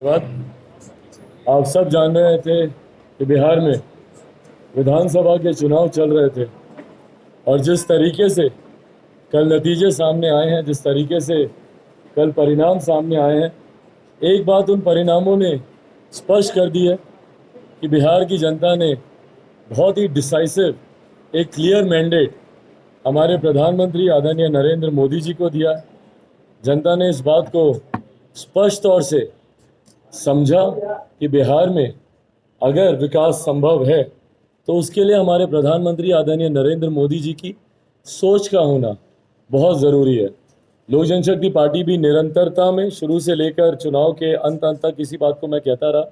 बात आप सब जान रहे थे कि बिहार में विधानसभा के चुनाव चल रहे थे और जिस तरीके से कल नतीजे सामने आए हैं, जिस तरीके से कल परिणाम सामने आए हैं, एक बात उन परिणामों ने स्पष्ट कर दी है कि बिहार की जनता ने बहुत ही डिसाइसिव एक क्लियर मैंडेट हमारे प्रधानमंत्री आदरणीय नरेंद्र मोदी जी को दिया। जनता ने इस बात को स्पष्ट तौर से समझा कि बिहार में अगर विकास संभव है तो उसके लिए हमारे प्रधानमंत्री आदरणीय नरेंद्र मोदी जी की सोच का होना बहुत ज़रूरी है। लोक जनशक्ति पार्टी भी निरंतरता में शुरू से लेकर चुनाव के अंत तक इसी बात को मैं कहता रहा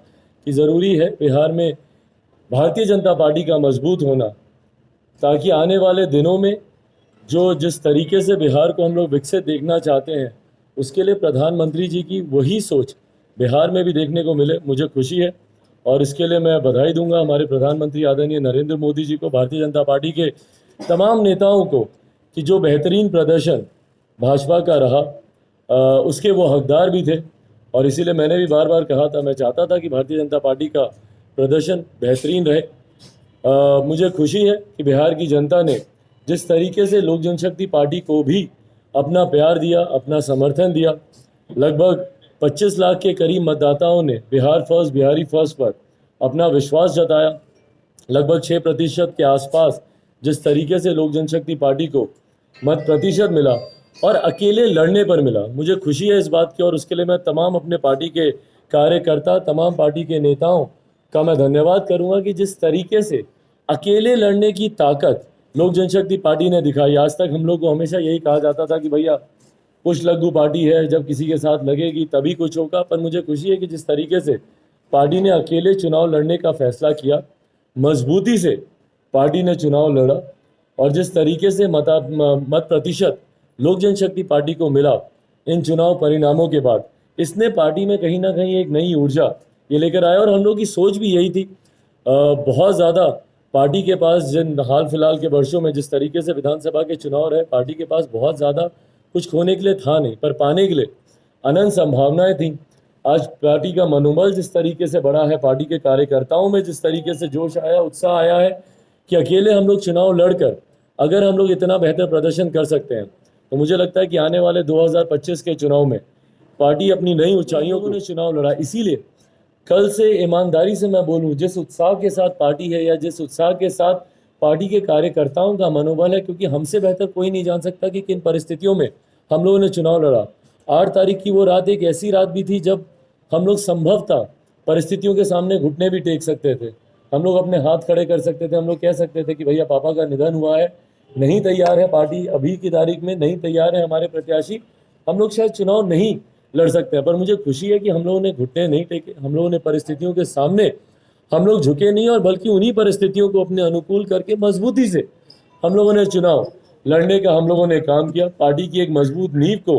कि ज़रूरी है बिहार में भारतीय जनता पार्टी का मजबूत होना, ताकि आने वाले दिनों में जो जिस तरीके से बिहार को हम लोग विकसित देखना चाहते हैं उसके लिए प्रधानमंत्री जी की वही सोच बिहार में भी देखने को मिले। मुझे खुशी है और इसके लिए मैं बधाई दूंगा हमारे प्रधानमंत्री आदरणीय नरेंद्र मोदी जी को, भारतीय जनता पार्टी के तमाम नेताओं को कि जो बेहतरीन प्रदर्शन भाजपा का रहा उसके वो हकदार भी थे। और इसीलिए मैंने भी बार बार कहा था, मैं चाहता था कि भारतीय जनता पार्टी का प्रदर्शन बेहतरीन रहे। मुझे खुशी है कि बिहार की जनता ने जिस तरीके से लोक जनशक्ति पार्टी को भी अपना प्यार दिया, अपना समर्थन दिया, लगभग 25 लाख के करीब मतदाताओं ने बिहार फर्स्ट, बिहारी फर्स्ट पर अपना विश्वास जताया। लगभग 6% के आसपास जिस तरीके से लोक जनशक्ति पार्टी को मत प्रतिशत मिला और अकेले लड़ने पर मिला, मुझे खुशी है इस बात की। और उसके लिए मैं तमाम अपने पार्टी के कार्यकर्ता, तमाम पार्टी के नेताओं का मैं धन्यवाद करूंगा कि जिस तरीके से अकेले लड़ने की ताकत लोक जनशक्ति पार्टी ने दिखाई। आज तक हम लोग को हमेशा यही कहा जाता था कि भैया कुछ लघु पार्टी है, जब किसी के साथ लगेगी तभी कुछ होगा। पर मुझे खुशी है कि जिस तरीके से पार्टी ने अकेले चुनाव लड़ने का फैसला किया, मजबूती से पार्टी ने चुनाव लड़ा और जिस तरीके से मत प्रतिशत लोक जनशक्ति पार्टी को मिला इन चुनाव परिणामों के बाद, इसने पार्टी में कहीं ना कहीं एक नई ऊर्जा ये लेकर आया। और हम लोग की सोच भी यही थी। बहुत ज़्यादा पार्टी के पास जिन हाल फिलहाल के वर्षों में जिस तरीके से विधानसभा के चुनाव रहे, पार्टी के पास बहुत ज़्यादा कुछ खोने के लिए था नहीं, पर पाने के लिए अनंत संभावनाएं थीं। आज पार्टी का मनोबल जिस तरीके से बढ़ा है, पार्टी के कार्यकर्ताओं में जिस तरीके से जोश आया, उत्साह आया है कि अकेले हम लोग चुनाव लड़कर अगर हम लोग इतना बेहतर प्रदर्शन कर सकते हैं तो मुझे लगता है कि आने वाले 2025 के चुनाव में पार्टी अपनी नई ऊंचाइयों को चुनाव लड़ा। इसीलिए कल से ईमानदारी से मैं बोलूं, जिस उत्साह के साथ पार्टी है या जिस उत्साह के साथ पार्टी के कार्यकर्ताओं का मनोबल है, क्योंकि हमसे बेहतर कोई नहीं जान सकता कि किन परिस्थितियों में हम लोगों ने चुनाव लड़ा। 8 तारीख की वो रात एक ऐसी रात भी थी जब हम लोग संभवतः परिस्थितियों के सामने घुटने भी टेक सकते थे, हम लोग अपने हाथ खड़े कर सकते थे, हम लोग कह सकते थे कि भैया पापा का निधन हुआ है, नहीं तैयार है पार्टी, अभी की तारीख में नहीं तैयार है हमारे प्रत्याशी, हम लोग शायद चुनाव नहीं लड़ सकते हैं। पर मुझे खुशी है कि हम लोगों ने घुटने नहीं टेके, हम लोगों ने परिस्थितियों के सामने हम लोग झुके नहीं और बल्कि उन्हीं परिस्थितियों को अपने अनुकूल करके मजबूती से हम लोगों ने चुनाव लड़ने का हम लोगों ने काम किया। पार्टी की एक मजबूत नींव को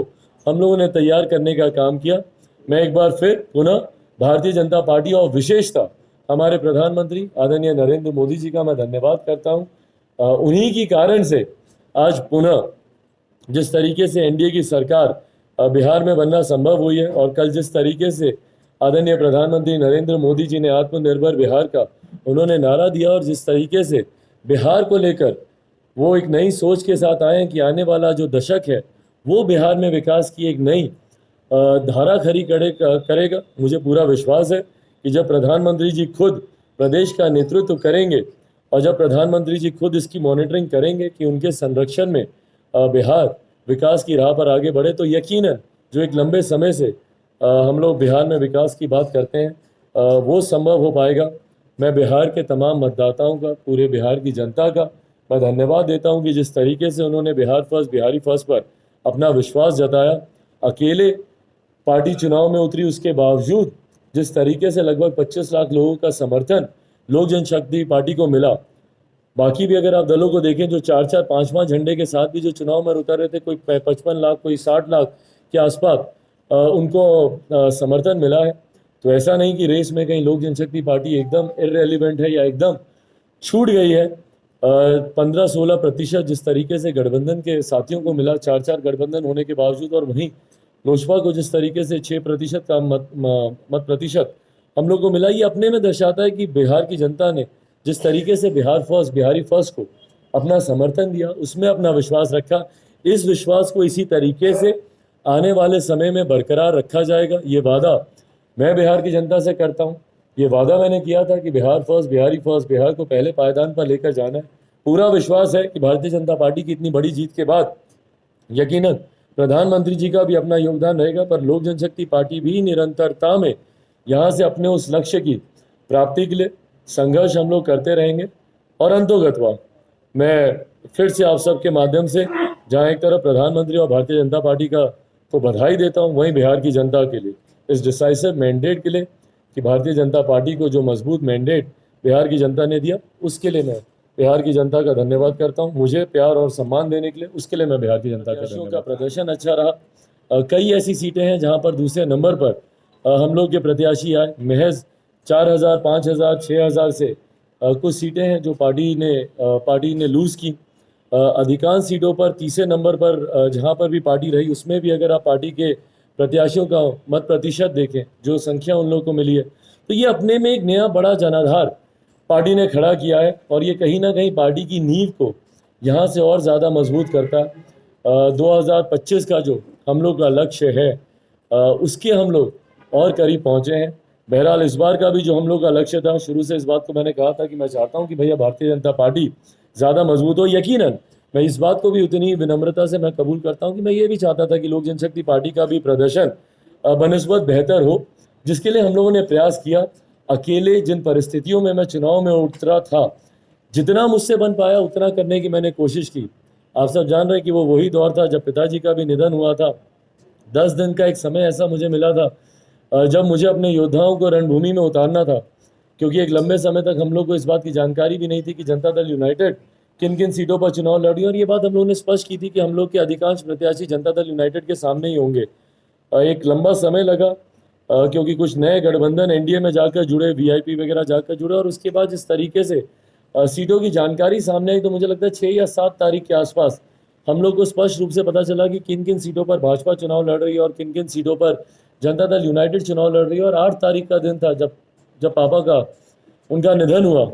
हम लोगों ने तैयार करने का काम किया। मैं एक बार फिर पुनः भारतीय जनता पार्टी और विशेषतः हमारे प्रधानमंत्री आदरणीय नरेंद्र मोदी जी का मैं धन्यवाद करता हूँ। उन्हीं की कारण से आज पुनः जिस तरीके से एनडीए की सरकार बिहार में बनना संभव हुई है और कल जिस तरीके से आदरणीय प्रधानमंत्री नरेंद्र मोदी जी ने आत्मनिर्भर बिहार का उन्होंने नारा दिया और जिस तरीके से बिहार को लेकर वो एक नई सोच के साथ आए हैं कि आने वाला जो दशक है वो बिहार में विकास की एक नई धारा खड़ी करेगा। मुझे पूरा विश्वास है कि जब प्रधानमंत्री जी खुद प्रदेश का नेतृत्व करेंगे और जब प्रधानमंत्री जी खुद इसकी मॉनिटरिंग करेंगे कि उनके संरक्षण में बिहार विकास की राह पर आगे बढ़े, तो यकीनन जो एक लंबे समय से हम लोग बिहार में विकास की बात करते हैं वो संभव हो पाएगा। मैं बिहार के तमाम मतदाताओं का, पूरे बिहार की जनता का मैं धन्यवाद देता हूं कि जिस तरीके से उन्होंने बिहार फर्स्ट, बिहारी फर्स्ट पर अपना विश्वास जताया, अकेले पार्टी चुनाव में उतरी, उसके बावजूद जिस तरीके से लगभग 25 लाख लोगों का समर्थन लोक जनशक्ति पार्टी को मिला। बाकी भी अगर आप दलों को देखें जो 4-4, 5-5 झंडे के साथ भी जो चुनाव में उतर रहे थे, कोई 55 लाख, कोई 60 लाख के आसपास उनको समर्थन मिला है। तो ऐसा नहीं कि रेस में कहीं लोक जनशक्ति पार्टी एकदम इररेलीवेंट है या एकदम छूट गई है। 15-16% जिस तरीके से गठबंधन के साथियों को मिला, 4-4 गठबंधन होने के बावजूद, और वहीं लोजपा को जिस तरीके से 6% का मत प्रतिशत हम लोग को मिला, ये अपने में दर्शाता है कि बिहार की जनता ने जिस तरीके से बिहार फर्स्ट, बिहारी फर्स्ट को अपना समर्थन दिया, उसमें अपना विश्वास रखा। इस विश्वास को इसी तरीके से आने वाले समय में बरकरार रखा जाएगा। ये वादा मैं बिहार की जनता से करता हूँ। ये वादा मैंने किया था कि बिहार फर्स्ट, बिहारी फर्स्ट, बिहार को पहले पायदान पर लेकर जाना है। पूरा विश्वास है कि भारतीय जनता पार्टी की इतनी बड़ी जीत के बाद यकीनन प्रधानमंत्री जी का भी अपना योगदान रहेगा, पर लोक जनशक्ति पार्टी भी निरंतरता में यहाँ से अपने उस लक्ष्य की प्राप्ति के लिए संघर्ष हम लोग करते रहेंगे। और अंतोगत्वा मैं फिर से आप सबके माध्यम से जहाँ एक तरफ प्रधानमंत्री और भारतीय जनता पार्टी का को बधाई देता हूँ, वहीं बिहार की जनता के लिए इस डिसाइसिव मैंडेट के लिए कि भारतीय जनता पार्टी को जो मजबूत मैंडेट बिहार की जनता ने दिया, उसके लिए मैं बिहार की जनता का धन्यवाद करता हूँ। मुझे प्यार और सम्मान देने के लिए उसके लिए मैं बिहार की जनता का धन्यवाद। का प्रदर्शन अच्छा रहा। कई ऐसी सीटें हैं जहाँ पर दूसरे नंबर पर हम लोग के प्रत्याशी आए। महज 4,000, 5,000, 6,000 से कुछ सीटें हैं जो पार्टी ने लूज़ की। अधिकांश सीटों पर तीसरे नंबर पर जहाँ पर भी पार्टी रही, उसमें भी अगर आप पार्टी के प्रत्याशियों का मत प्रतिशत देखें, जो संख्या उन लोगों को मिली है, तो ये अपने में एक नया बड़ा जनाधार पार्टी ने खड़ा किया है और ये कहीं ना कहीं पार्टी की नींव को यहाँ से और ज़्यादा मजबूत करता है। 2025 का जो हम लोग का लक्ष्य है, उसके हम लोग और करीब पहुँचे हैं। बहरहाल इस बार का भी जो हम लोग का लक्ष्य था, शुरू से इस बात को मैंने कहा था कि मैं चाहता हूँ कि भैया भारतीय जनता पार्टी ज़्यादा मजबूत हो। यकीनन मैं इस बात को भी उतनी ही विनम्रता से मैं कबूल करता हूँ कि मैं ये भी चाहता था कि लोक जनशक्ति पार्टी का भी प्रदर्शन बनिस्बत बेहतर हो, जिसके लिए हम लोगों ने प्रयास किया। अकेले जिन परिस्थितियों में मैं चुनाव में उतरा था, जितना मुझसे बन पाया उतना करने की मैंने कोशिश की। आप सब जान रहे हैं कि वो वही दौर था जब पिताजी का भी निधन हुआ था। 10 दिन का एक समय ऐसा मुझे मिला था जब मुझे अपने योद्धाओं को रणभूमि में उतारना था, क्योंकि एक लंबे समय तक हम लोग को इस बात की जानकारी भी नहीं थी कि जनता दल यूनाइटेड किन किन सीटों पर चुनाव लड़ी, और ये बात हम लोगों ने स्पष्ट की थी कि हम लोग के अधिकांश प्रत्याशी जनता दल यूनाइटेड के सामने ही होंगे। एक लंबा समय लगा क्योंकि कुछ नए गठबंधन एनडीए में जाकर जुड़े, वीआईपी वगैरह जाकर जुड़े, और उसके बाद जिस तरीके से सीटों की जानकारी सामने आई, तो मुझे लगता है 6 या 7 तारीख के आसपास हम लोग को स्पष्ट रूप से पता चला कि किन किन सीटों पर भाजपा चुनाव लड़ रही है और किन किन सीटों पर जनता दल यूनाइटेड चुनाव लड़ रही है। और 8 तारीख का दिन था जब पापा का उनका निधन हुआ,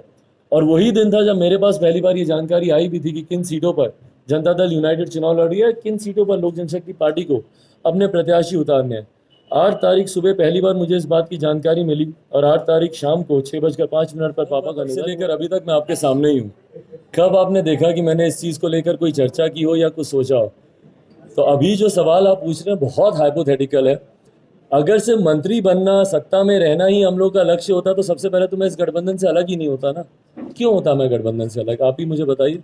और वही दिन था जब मेरे पास पहली बार ये जानकारी आई भी थी कि किन सीटों पर जनता दल यूनाइटेड चुनाव लड़ रही है, किन सीटों पर लोक जनशक्ति पार्टी को अपने प्रत्याशी उतारने हैं। 8 तारीख सुबह पहली बार मुझे इस बात की जानकारी मिली, और 8 तारीख शाम को 6:05 पर पापा का निधन लेकर अभी तक मैं आपके सामने ही हूँ। कब आपने देखा कि मैंने इस चीज़ को लेकर कोई चर्चा की हो या कुछ सोचा हो? तो अभी जो सवाल आप पूछ रहे हैं बहुत हाइपोथेटिकल है। अगर सिर्फ मंत्री बनना, सत्ता में रहना ही हम लोग का लक्ष्य होता, तो सबसे पहले तो मैं इस गठबंधन से अलग ही नहीं होता ना। क्यों होता मैं गठबंधन से अलग? आप ही मुझे बताइए।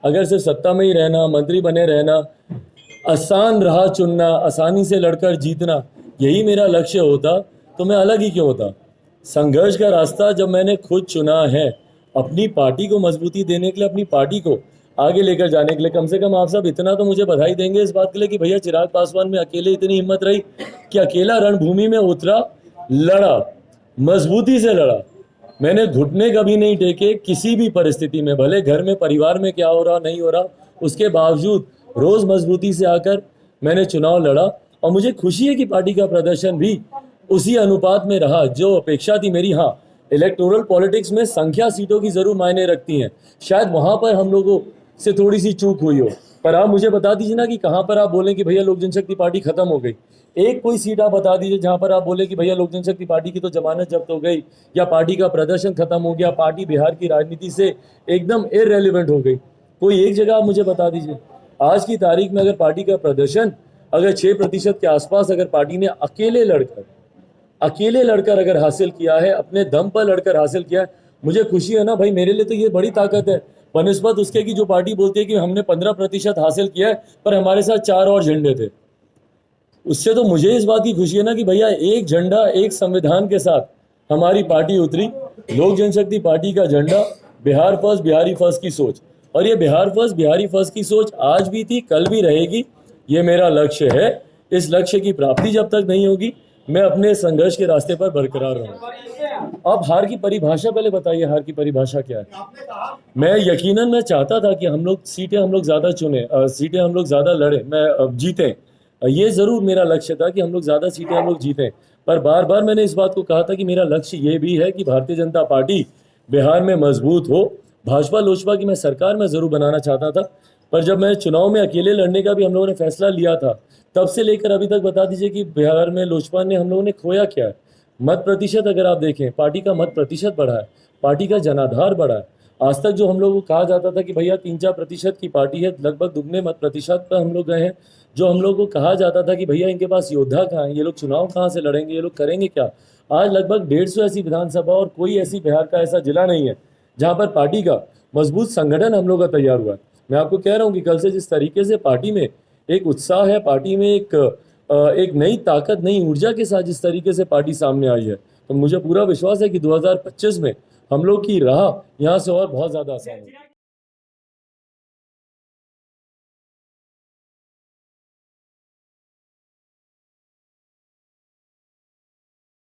अगर सिर्फ सत्ता में ही रहना, मंत्री बने रहना, आसान राह चुनना, आसानी से लड़कर जीतना, यही मेरा लक्ष्य होता, तो मैं अलग ही क्यों होता? संघर्ष का रास्ता जब मैंने खुद चुना है, अपनी पार्टी को मजबूती देने के लिए, अपनी पार्टी को आगे लेकर जाने के लिए, कम से कम आप सब इतना तो मुझे बधाई देंगे इस बात के लिए कि भैया चिराग पासवान में अकेले इतनी हिम्मत रही कि अकेला रणभूमि में उतरा, लड़ा, मजबूती से लड़ा। मैंने घुटने कभी नहीं टेके किसी भी परिस्थिति में, भले घर में परिवार में क्या हो रहा नहीं हो रहा, उसके बावजूद रोज मजबूती से आकर मैंने चुनाव लड़ा। और मुझे खुशी है कि पार्टी का प्रदर्शन भी उसी अनुपात में रहा जो अपेक्षा थी मेरी। हाँ, इलेक्टोरल पॉलिटिक्स में संख्या सीटों की जरूर मायने रखती हैं, शायद वहां पर हम लोगों से थोड़ी सी चूक हुई हो, पर आप मुझे बता दीजिए ना कि कहां पर आप बोलें कि भैया लोक जनशक्ति पार्टी खत्म हो गई। एक कोई सीट आप बता दीजिए जहां पर आप बोले कि भैया लोक जनशक्ति पार्टी की तो जमानत जब्त हो गई, या पार्टी का प्रदर्शन खत्म हो गया, पार्टी बिहार की राजनीति से एकदम इररेलेवेंट हो गई। कोई एक जगह आप मुझे बता दीजिए। आज की तारीख में अगर पार्टी का प्रदर्शन अगर 6% के आसपास अगर पार्टी ने अकेले लड़कर अगर हासिल किया है, अपने दम पर लड़कर हासिल किया है, मुझे खुशी है ना भाई। मेरे लिए तो ये बड़ी ताकत है, बनिस्बत उसके की जो पार्टी बोलती है कि हमने 15% हासिल किया है, पर हमारे साथ 4 और झंडे थे। उससे तो मुझे इस बात की खुशी है ना कि भैया एक झंडा, एक संविधान के साथ हमारी पार्टी उतरी। लोक जनशक्ति पार्टी का झंडा बिहार फर्स्ट, बिहारी फर्स्ट की सोच, और ये बिहार फर्स्ट, बिहारी फर्स्ट की सोच आज भी थी, कल भी रहेगी। ये मेरा लक्ष्य है। इस लक्ष्य की प्राप्ति जब तक नहीं होगी, मैं अपने संघर्ष के रास्ते पर बरकरार रहूंगा। अब हार की परिभाषा पहले बताइए, हार की परिभाषा क्या है? मैं चाहता था कि हम लोग सीटें हम लोग ज्यादा चुने, सीटें हम लोग ज्यादा लड़े, मैं जीतें। ये ज़रूर मेरा लक्ष्य था कि हम लोग ज़्यादा सीटें हम लोग जीतें, पर बार बार मैंने इस बात को कहा था कि मेरा लक्ष्य ये भी है कि भारतीय जनता पार्टी बिहार में मजबूत हो। भाजपा लोजपा की मैं सरकार में ज़रूर बनाना चाहता था, पर जब मैं चुनाव में अकेले लड़ने का भी हम लोगों ने फैसला लिया था, तब से लेकर अभी तक बता दीजिए कि बिहार में लोजपा ने हम लोगों ने खोया क्या है। मत प्रतिशत अगर आप देखें, पार्टी का मत प्रतिशत बढ़ा है, पार्टी का जनाधार बढ़ा है। आज तक जो हम लोग को कहा जाता था कि भैया 3-4% की पार्टी है, लगभग दुगने मत प्रतिशत पर हम लोग गए हैं। जो हम लोग को कहा जाता था कि भैया इनके पास योद्धा कहाँ हैं, ये लोग चुनाव कहाँ से लड़ेंगे, ये लोग करेंगे क्या। आज लगभग 150 ऐसी विधानसभा और कोई ऐसी बिहार का ऐसा जिला नहीं है जहाँ पर पार्टी का मजबूत संगठन हम लोग का तैयार हुआ है। मैं आपको कह रहा हूँ कि कल से जिस तरीके से पार्टी में एक उत्साह है, पार्टी में एक नई ताकत, नई ऊर्जा के साथ जिस तरीके से पार्टी सामने आई है, तो मुझे पूरा विश्वास है कि 2025 में हम लोग की राह यहाँ से और बहुत ज़्यादा आसान होगी।